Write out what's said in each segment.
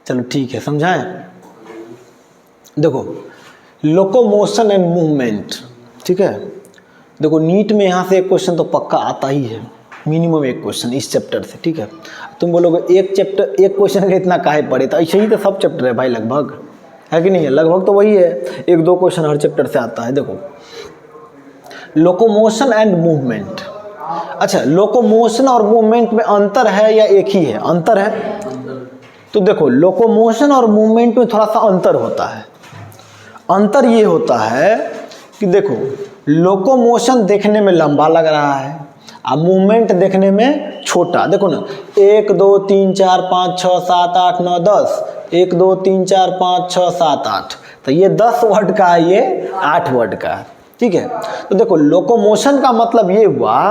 चलो ठीक है, समझाएं। देखो लोकोमोशन एंड मूवमेंट, ठीक है। देखो नीट में यहाँ से एक क्वेश्चन तो पक्का आता ही है, मिनिमम एक क्वेश्चन इस चैप्टर से, ठीक है। तुम बोलोगे एक चैप्टर एक क्वेश्चन का इतना काहे पढ़े, तो ऐसे ही तो सब चैप्टर है भाई, लगभग है कि नहीं है, लगभग तो वही है, एक दो क्वेश्चन हर चैप्टर से आता है। देखो लोकोमोशन एंड मूवमेंट, अच्छा लोकोमोशन और मूवमेंट में अंतर है या एक ही है? अंतर है। तो देखो लोकोमोशन और मूवमेंट में थोड़ा सा अंतर होता है। अंतर ये होता है कि देखो लोकोमोशन देखने में लंबा लग रहा है और मूवमेंट देखने में छोटा। देखो ना 1 2 3 4 5 6 7 8 9 10, 1 2 3 4 5 6 7 8, तो ये 10 वर्ड का है, ये 8 वर्ड का है, ठीक है। तो देखो लोकोमोशन का मतलब ये हुआ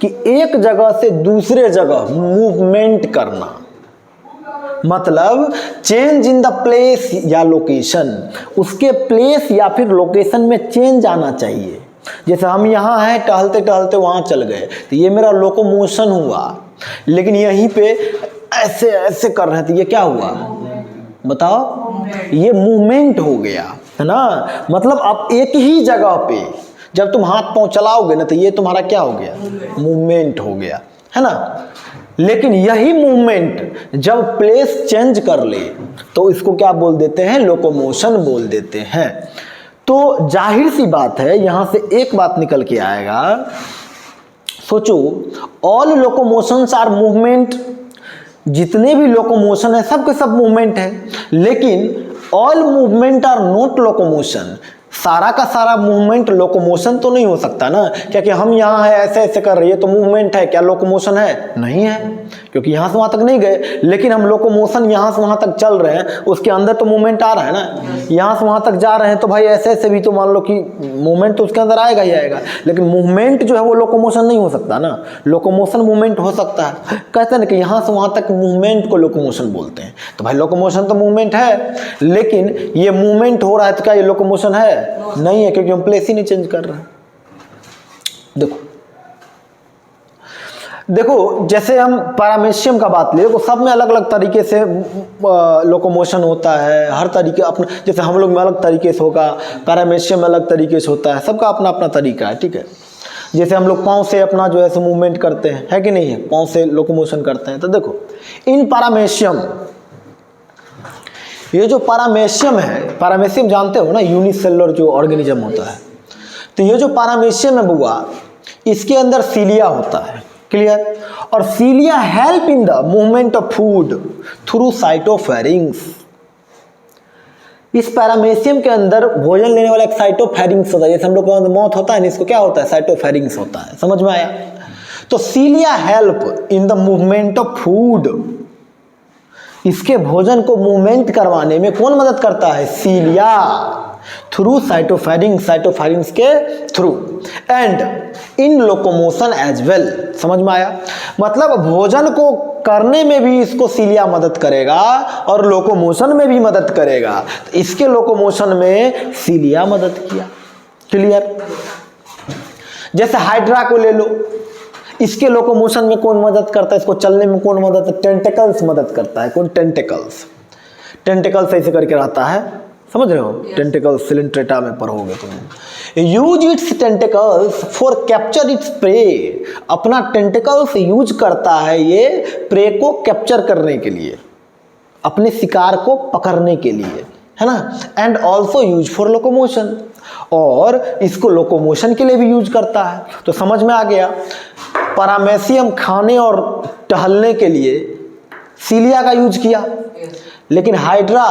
कि एक जगह से दूसरे जगह मूवमेंट करना, मतलब चेंज इन द प्लेस या लोकेशन, उसके प्लेस या फिर लोकेशन में चेंज आना चाहिए। जैसे हम यहाँ हैं, टहलते टहलते वहाँ चल गए, तो ये मेरा लोकोमोशन हुआ। लेकिन यहीं पे ऐसे ऐसे कर रहे थे, ये क्या हुआ बताओ? ये मूवमेंट हो गया, है ना। मतलब अब एक ही जगह पे जब तुम हाथ पांव चलाओगे ना, तो ये तुम्हारा क्या हो गया? मूवमेंट हो गया, है ना। लेकिन यही मूवमेंट जब प्लेस चेंज कर ले तो इसको क्या बोल देते हैं? लोकोमोशन बोल देते हैं। तो जाहिर सी बात है यहां से एक बात निकल के आएगा, सोचो ऑल लोकोमोशंस आर मूवमेंट, जितने भी लोकोमोशन है सब के सब मूवमेंट है। लेकिन all movement are not locomotion, सारा का सारा मूवमेंट लोकोमोशन तो नहीं हो सकता ना, क्योंकि हम यहाँ है ऐसे ऐसे कर रही है तो मूवमेंट है, क्या लोकोमोशन है? नहीं है, क्योंकि यहाँ से वहाँ तक नहीं गए। लेकिन हम लोकोमोशन यहाँ से वहाँ तक चल रहे हैं, उसके अंदर तो मूवमेंट आ रहा है ना। यहाँ से वहाँ तक जा रहे हैं तो भाई ऐसे ऐसे भी तो मान लो कि मूवमेंट तो उसके अंदर आएगा ही आएगा। लेकिन मूवमेंट जो है वो लोकोमोशन नहीं हो सकता ना, लोकोमोशन मूवमेंट हो सकता है। कहते हैं ना कि यहाँ से वहाँ तक मूवमेंट को लोकोमोशन बोलते हैं। तो भाई लोकोमोशन तो मूवमेंट है, लेकिन ये मूवमेंट हो रहा है तो क्या ये लोकोमोशन है? नहीं है, क्योंकि हम प्लेस ही नहीं चेंज कर रहे हैं। देखो जैसे हम पैरामेशियम का बात ले, देखो सब में अलग अलग तरीके से लोकोमोशन होता है, हर तरीके अपना, जैसे हम लोग में अलग तरीके से होगा, पैरामेशियम में अलग तरीके से होता है, सबका अपना अपना तरीका है, ठीक है। जैसे हम लोग पाँव से अपना जो है सो मूवमेंट करते हैं, है कि नहीं है, पाँव से लोकोमोशन करते हैं। तो देखो इन पैरामेशियम, ये जो पैरामेशियम है, पैरामेशियम जानते हो ना, यूनिसेलुलर जो ऑर्गेनिज्म होता है। तो ये जो पैरामेशियम है बुआ, इसके अंदर सीलिया होता है, क्लियर। और cilia help in the movement of food through cytopharynx. इस पैरामेशियम के अंदर भोजन लेने वाला एक साइटोफेरिंग्स होता है। जैसे हम लोग को मौत होता है ना, इसको क्या होता है? साइटोफेरिंग्स होता है, समझ में आया। तो cilia help in the movement of food, इसके भोजन को मूवमेंट करवाने में कौन मदद करता है? सीलिया, थ्रू साइटोफेरिंग्स, साइटोफेरिंग्स के through, and in locomotion as well. समझ में आया? मतलब भोजन को करने में भी इसको सीलिया मदद करेगा और लोकोमोशन में भी मदद करेगा। तो इसके लोकोमोशन में सीलिया मदद किया, क्लियर। जैसे हाइड्रा को ले लो, इसके लोकोमोशन में कौन मदद करता है? इसको चलने में कौन मदद करता है? टेंटिकल्स मदद करता है। कौन? टेंटिकल्स। टेंटिकल्स ऐसे करके रहता है, समझ रहे हो? टेंटिकल्स सिलेंट्रेटा में पढ़ोगे तुम। Use it's tentacles for capture its prey, अपना टेंटिकल्स यूज करता है ये प्रे को कैप्चर करने के लिए, अपने शिकार को पकड़ने के लिए, है ना। And also use for locomotion, और इसको लोकोमोशन के लिए भी यूज करता है। तो समझ में आ गया, पैरामेशियम खाने और टहलने के लिए सीलिया का यूज किया, लेकिन हाइड्रा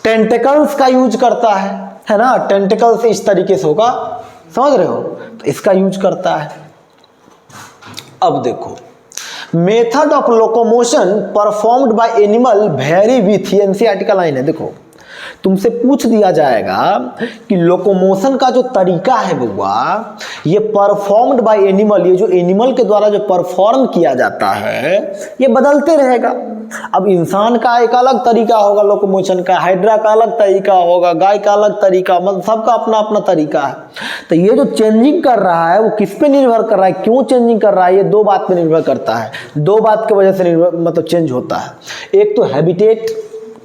टेंटिकल्स का यूज करता है ना। टेंटिकल्स इस तरीके से होगा, समझ रहे हो? तो इसका यूज करता है। अब देखो method of locomotion performed by animal very with, ये एनसीईआरटी का लाइन है। देखो तुमसे पूछ दिया जाएगा कि लोकोमोशन का जो तरीका है बुआ, ये परफॉर्म्ड बाय एनिमल, ये जो एनिमल के द्वारा जो परफॉर्म किया जाता है ये बदलते रहेगा। अब इंसान का एक अलग तरीका होगा लोकोमोशन का, हाइड्रा का अलग तरीका होगा, गाय का अलग तरीका, मतलब सबका अपना अपना तरीका है। तो ये जो चेंजिंग कर रहा है वो किस पे निर्भर कर रहा है, क्यों चेंजिंग कर रहा है? ये दो बात पे निर्भर करता है, दो बात की वजह से मतलब चेंज होता है। एक तो हैबिटेट,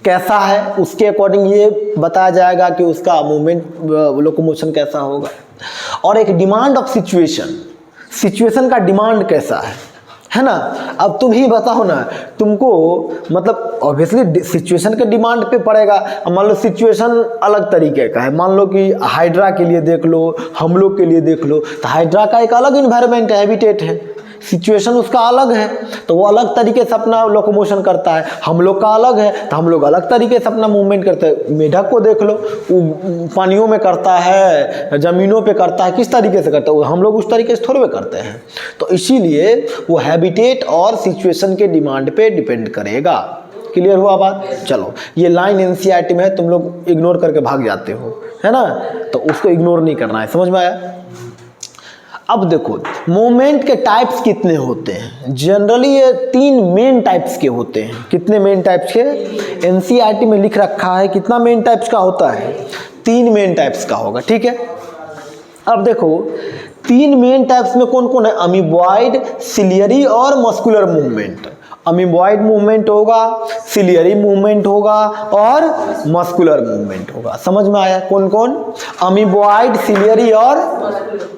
कैसा है उसके अकॉर्डिंग ये बताया जाएगा कि उसका मूवमेंट लोकोमोशन कैसा होगा। और एक डिमांड ऑफ सिचुएशन, सिचुएशन का डिमांड कैसा है ना। अब तुम ही बताओ ना, तुमको मतलब ऑब्वियसली सिचुएशन के डिमांड पे पड़ेगा। मान लो सिचुएशन अलग तरीके का है, मान लो कि हाइड्रा के लिए देख लो, हम लोग के लिए देख लो, तो हाइड्रा का एक अलग इन्वायरमेंट है, हैबिटेट है, सिचुएशन उसका अलग है, तो वो अलग तरीके से अपना लोकोमोशन करता है। हम लोग का अलग है, तो हम लोग अलग तरीके से अपना मूवमेंट करते हैं। मेढक को देख लो, वो पानियों में करता है, ज़मीनों पे करता है, किस तरीके से करता है, हम लोग उस तरीके से थोड़े करते हैं। तो इसीलिए वो हैबिटेट और सिचुएशन के डिमांड पे डिपेंड करेगा। क्लियर हुआ बात? चलो, ये लाइन एनसीईआरटी में है, तुम लोग इग्नोर करके भाग जाते हो, है ना, तो उसको इग्नोर नहीं करना है। समझ में आया? अब देखो मूवमेंट के टाइप्स कितने होते हैं। जनरली ये 3 मेन टाइप्स के होते हैं। कितने मेन टाइप्स के? एनसीईआरटी में लिख रखा है कितना मेन टाइप्स का होता है, 3 मेन टाइप्स का होगा। ठीक है, अब देखो 3 मेन टाइप्स में कौन कौन है? अमीबॉइड, सिलियरी और मस्कुलर मूवमेंट। अमीबॉइड मूवमेंट होगा, सिलियरी मूवमेंट होगा और मस्कुलर मूवमेंट होगा। समझ में आया? कौन कौन? अमीबॉइड, सिलियरी और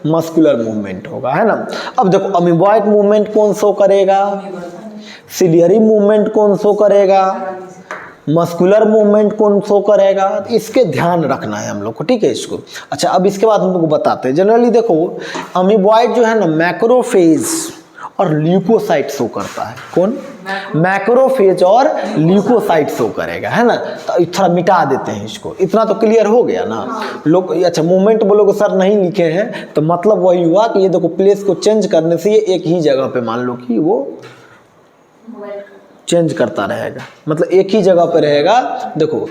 मस्कुलर मूवमेंट होगा, है ना। अब देखो अमीबॉइड मूवमेंट कौन शो करेगा, सिलियरी मूवमेंट कौन शो करेगा, मस्कुलर मूवमेंट कौन शो करेगा, इसके ध्यान रखना है हम लोग को। ठीक है इसको। अच्छा, अब इसके बाद हम लोग को बताते हैं। जनरली देखो अमीबॉइड जो है ना मैक्रोफेज और ल्यूकोसाइट शो करता है। कौन? मैक्रोफेज और ल्यूकोसाइट शो करेगा, है ना। तो थोड़ा मिटा देते हैं इसको, इतना तो क्लियर हो गया ना लोग। अच्छा, मूवमेंट बोलोगे सर नहीं लिखे हैं, तो मतलब वही हुआ कि ये देखो प्लेस को चेंज करने से ये एक ही जगह पे मान लो कि वो चेंज करता रहेगा, मतलब एक ही जगह पे रहेगा। देखो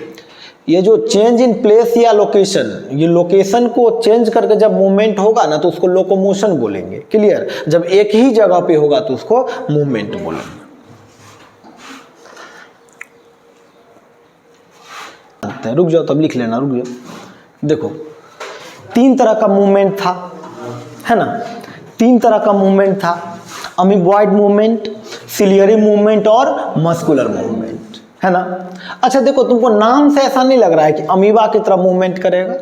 ये जो चेंज इन प्लेस या लोकेशन, ये लोकेशन को चेंज करके जब मूवमेंट होगा ना तो उसको लोकोमोशन बोलेंगे। क्लियर? जब एक ही जगह पे होगा तो उसको मूवमेंट बोलेंगे। रुक जाओ, तब लिख लेना, रुक जाओ। देखो 3 तरह का मूवमेंट था, है ना, 3 तरह का मूवमेंट था। अमीबॉइड मूवमेंट, सिलियरी मूवमेंट और मस्कुलर मूवमेंट, है ना। अच्छा देखो, तुमको नाम से ऐसा नहीं लग रहा है कि अमीबा की तरह मूवमेंट करेगा?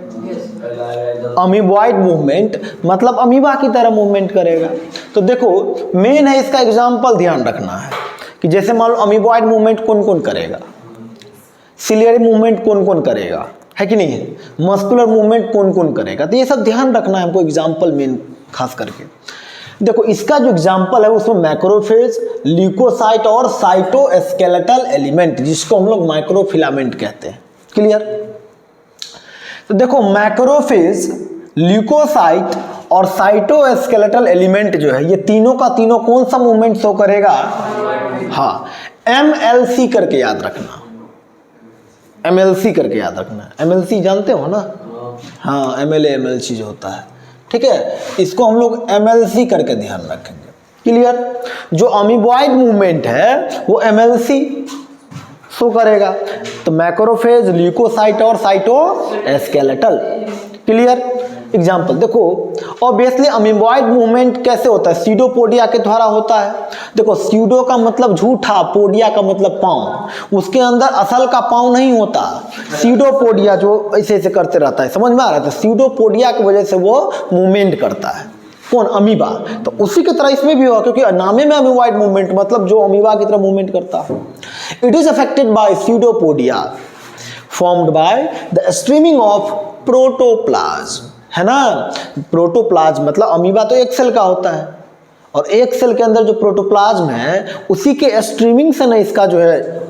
अमीबॉइड मूवमेंट मतलब अमीबा की तरह मूवमेंट करेगा। तो देखो मेन है इसका एग्जाम्पल ध्यान रखना है कि जैसे मान लो अमीबॉइड मूवमेंट कौन कौन करेगा, सिलियरी मूवमेंट कौन कौन करेगा, है कि नहीं है, मस्कुलर मूवमेंट कौन कौन करेगा। तो ये सब ध्यान रखना है हमको एग्जाम्पल मेन खास करके। देखो इसका जो एग्जाम्पल है उसमें मैक्रोफेज, ल्यूकोसाइट और साइटोस्केलेटल एलिमेंट, जिसको हम लोग माइक्रोफिलामेंट कहते हैं। क्लियर? तो देखो मैक्रोफेज, ल्यूकोसाइट और साइटोस्केलेटल एलिमेंट जो है ये तीनों का तीनों कौन सा मूवमेंट शो करेगा? हाँ, MLC करके याद रखना, MLC करके याद रखना। MLC जानते हो ना? हाँ, MLA MLC जो होता है, ठीक है, इसको हम लोग MLC करके ध्यान रखेंगे। क्लियर? जो अमीबॉइड मूवमेंट है वो MLC शो करेगा, तो मैक्रोफेज, ल्यूकोसाइट और साइटोस्केलेटल। क्लियर? एग्जाम्पल देखो, ऑब्वियसली अमीबॉइड मूवमेंट कैसे होता है? सीडोपोडिया के द्वारा होता है। देखो सीडो का मतलब झूठा, पोडिया का मतलब पाँव, उसके अंदर असल का पाँव नहीं होता। सीडोपोडिया जो ऐसे ऐसे करते रहता है, समझ में आ रहा है? तो सीडोपोडिया की वजह से वो मूवमेंट करता है। कौन? अमीबा। तो उसी की तरह इसमें भी हुआ, क्योंकि नामे में अमीबॉइड मूवमेंट मतलब जो अमीबा की तरह मूवमेंट करता है। It is affected by pseudopodia formed by the streaming of protoplasm, है ना। प्रोटोप्लाज्म मतलब अमीबा तो एक सेल का होता है, और एक सेल के अंदर जो प्रोटोप्लाज्म है उसी के स्ट्रीमिंग से ना इसका जो है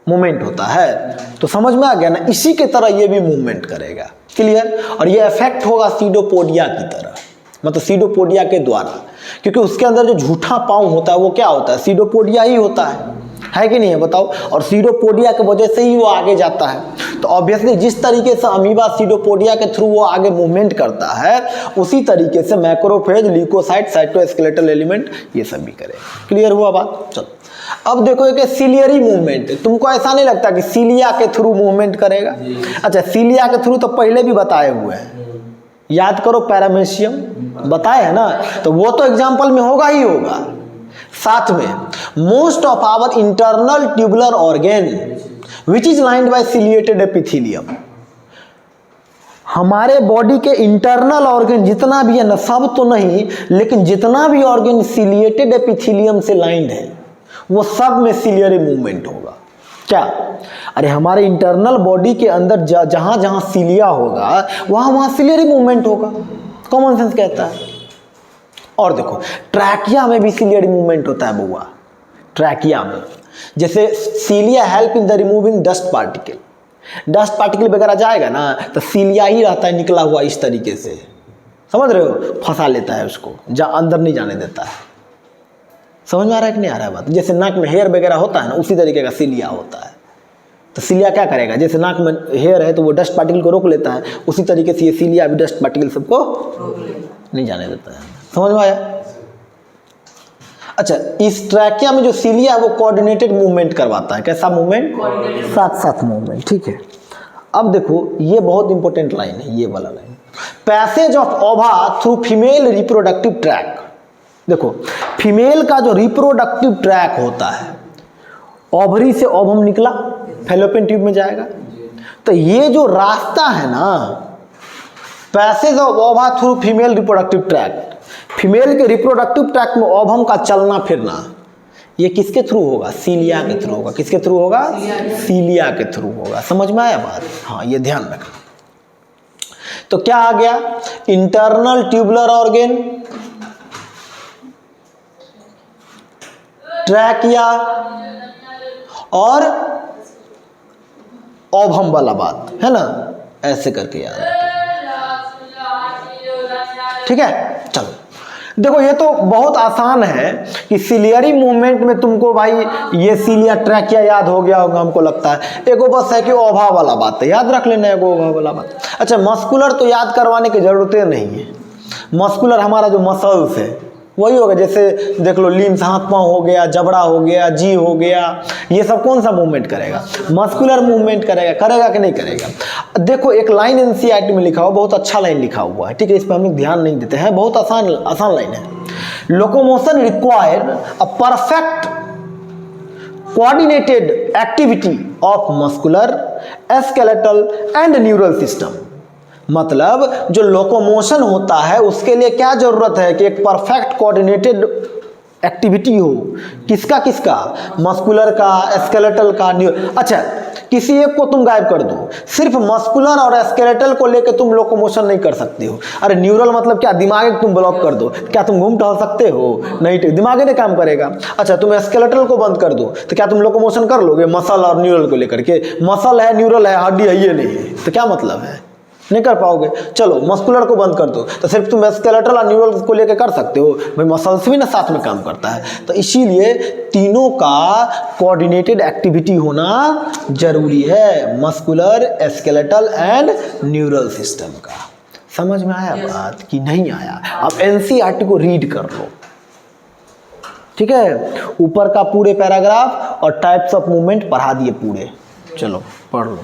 मूवमेंट होता है। तो समझ में आ गया ना, इसी के तरह ये भी मूवमेंट करेगा। क्लियर? और ये इफेक्ट होगा सीडोपोडिया की तरह, मतलब सीडोपोडिया के द्वारा, क्योंकि उसके अंदर जो झूठा पाँव होता है वो क्या होता है? सीडोपोडिया ही होता है कि नहीं है? बताओ। और सीडोपोडिया की वजह से ही वो आगे जाता है। तो ऑब्वियसली जिस तरीके से अमीबा सीडोपोडिया के थ्रू वो आगे मूवमेंट करता है, उसी तरीके से मैक्रोफेज, ल्यूकोसाइट, साइटोस्केलेटल एलिमेंट ये सब भी करेगा। क्लियर हुआ बात? चलो अब देखो एक सिलियरी मूवमेंट। तुमको ऐसा नहीं लगता कि सीलिया के थ्रू मूवमेंट करेगा? अच्छा, सीलिया के थ्रू तो पहले भी बताए हुए हैं, याद करो, पैरामेशियम बताए है ना, तो वो तो एग्जाम्पल में होगा ही होगा। साथ में most of our internal tubular organ, which is lined by ciliated epithelium. हमारे बॉडी के इंटरनल ऑर्गन जितना भी है ना, सब तो नहीं लेकिन जितना भी ऑर्गन सिलिएटेड एपिथेलियम से लाइंड है वो सब में सिलियरी मूवमेंट होगा। क्या? अरे हमारे इंटरनल बॉडी के अंदर जहां जहां सिलिया होगा वहां सिलियरी मूवमेंट होगा, कॉमन सेंस कहता है। और देखो ट्रैकिया में भी सिलियरी मूवमेंट होता है बुआ, ट्रैकिया में। जैसे cilia help in the removing dust particle, dust particle वगैरह जाएगा ना तो सीलिया ही रहता है निकला हुआ इस तरीके से, समझ रहे हो, फंसा लेता है उसको, अंदर नहीं जाने देता है। समझ में आ रहा है कि नहीं आ रहा है बात? जैसे नाक में हेयर वगैरह होता है ना, उसी तरीके का सीलिया होता है। तो सीलिया क्या करेगा, जैसे नाक में हेयर है तो वो डस्ट पार्टिकल को रोक लेता है, उसी तरीके से ये सीलिया भी डस्ट पार्टिकल सबको नहीं जाने देता है। समझ में आया? अच्छा, इस ट्रैकिया में जो सीलिया है वो कोऑर्डिनेटेड मूवमेंट करवाता है। कैसा मूवमेंट? साथ साथ मूवमेंट। ठीक है, अब देखो ये बहुत इंपॉर्टेंट लाइन है, ये वाला लाइन, पैसेज ऑफ ओवा थ्रू फीमेल रिप्रोडक्टिव ट्रैक। देखो फीमेल का जो रिप्रोडक्टिव ट्रैक होता है, ओवरी से ओवम निकला फैलोपियन ट्यूब में जाएगा, तो ये जो रास्ता है ना, पैसेज ऑफ ओवा through female reproductive tract, female के रिप्रोडक्टिव ट्रैक में ओवम का चलना फिरना, ये किसके थ्रू होगा? सीलिया के थ्रू होगा। किसके थ्रू होगा? सीलिया के थ्रू होगा। समझ में आया बात? हाँ, ये ध्यान रखना। तो क्या आ गया? इंटरनल ट्यूबुलर ऑर्गन, ट्रैकिया और ओवम वाला बात है ना, ऐसे करके याद रखें। ठीक है, चलो देखो ये तो बहुत आसान है कि सिलियरी मूवमेंट में तुमको भाई ये सीलिया ट्रैकिया याद हो गया होगा हमको लगता है। एगो बस है कि ओभा वाला बात है, याद रख लेना एगो ओभा वाला बात। अच्छा, मस्कुलर तो याद करवाने की जरूरत नहीं है। मस्कुलर हमारा जो मसल्स है वही होगा, जैसे देख लो लिम्स, हाथ पांव हो गया, जबड़ा हो गया, जी हो गया, ये सब कौन सा मूवमेंट करेगा? मस्कुलर मूवमेंट करेगा। करेगा कि नहीं करेगा? देखो एक लाइन एनसीईआरटी में लिखा हुआ, बहुत अच्छा लाइन लिखा हुआ है, ठीक है, इस पर हम लोग ध्यान नहीं देते हैं, बहुत आसान लाइन है। Locomotion require a perfect coordinated activity of muscular, skeletal and neural system. मतलब जो लोकोमोशन होता है उसके लिए क्या जरूरत है कि एक परफेक्ट कोऑर्डिनेटेड एक्टिविटी हो। किसका किसका? मस्कुलर का, स्केलेटल का, अच्छा किसी एक को तुम गायब कर दो, सिर्फ मस्कुलर और स्केलेटल को लेकर तुम लोकोमोशन नहीं कर सकते हो। अरे न्यूरल मतलब क्या? दिमाग तुम ब्लॉक कर दो, क्या तुम घूम टहल सकते हो? नहीं, दिमाग नहीं काम करेगा। अच्छा तुम स्केलेटल को बंद कर दो तो क्या तुम लोकोमोशन कर लोगे? मसल और न्यूरल को लेकर के, मसल है, न्यूरल है, हड्डी है, ये नहीं है, तो क्या मतलब है? नहीं कर पाओगे। चलो मस्कुलर को बंद कर दो तो सिर्फ तुम स्केलेटल और न्यूरल को लेकर कर सकते हो, भाई मसल्स भी ना साथ में काम करता है। तो इसीलिए तीनों का कोऑर्डिनेटेड एक्टिविटी होना जरूरी है, muscular, skeletal and neural system का। समझ में आया बात कि नहीं आया? अब एनसीईआरटी को रीड कर लो, ठीक है, ऊपर का पूरे पैराग्राफ और टाइप्स ऑफ मूवमेंट पढ़ा दिए पूरे, चलो पढ़ लो।